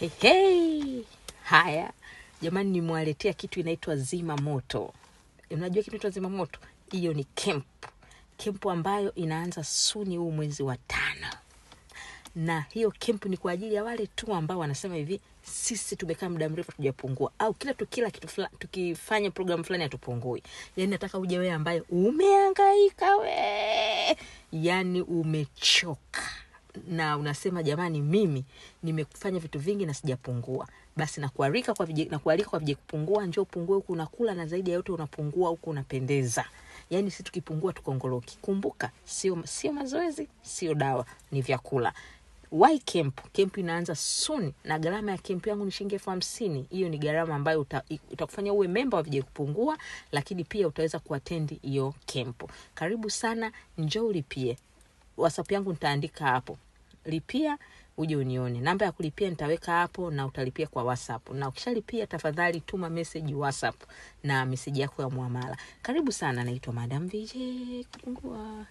Hey. Haya, jamani nimewaletea kitu inaitwa zima moto. Unajua kitu inaitwa zima moto? Hiyo ni camp. Camp ambayo inaanza suni huu mwezi wa 5. Na hiyo camp ni kwa ajili ya wale tu ambao wanasema hivi, sisi tumekaa muda mrefu tujapungua, au kila kitu fulani tukifanya program fulani hatupungui. Yaani nataka uje wewe ambaye umehangaika yaani umechoka na unasema jamani mimi nimekufanya vitu vingi na sijapungua. Basi nakualika kwa vije kupungua, njoo upungue huku unakula, na zaidi ya yote unapungua huku unapendeza. Yaani sisi tukipungua tukongoloki. Kumbuka sio mazoezi, sio dawa, ni vyakula. Why camp inaanza soon, na gharama ya camp yangu ni shilingi 50,000. Hiyo ni gharama ambayo utakufanya uwe member wa vije kupungua, lakini pia utaweza kuattend hiyo camp. Karibu sana, njoo ulipie. WhatsApp yangu nitaandika hapo. Lipia uje unione. Namba ya kulipia nitaweka hapo na utalipia kwa WhatsApp. Na ukishalipia tafadhali tuma message WhatsApp na message yako ya muamala. Karibu sana, naitwa Madam VJ Kupungua.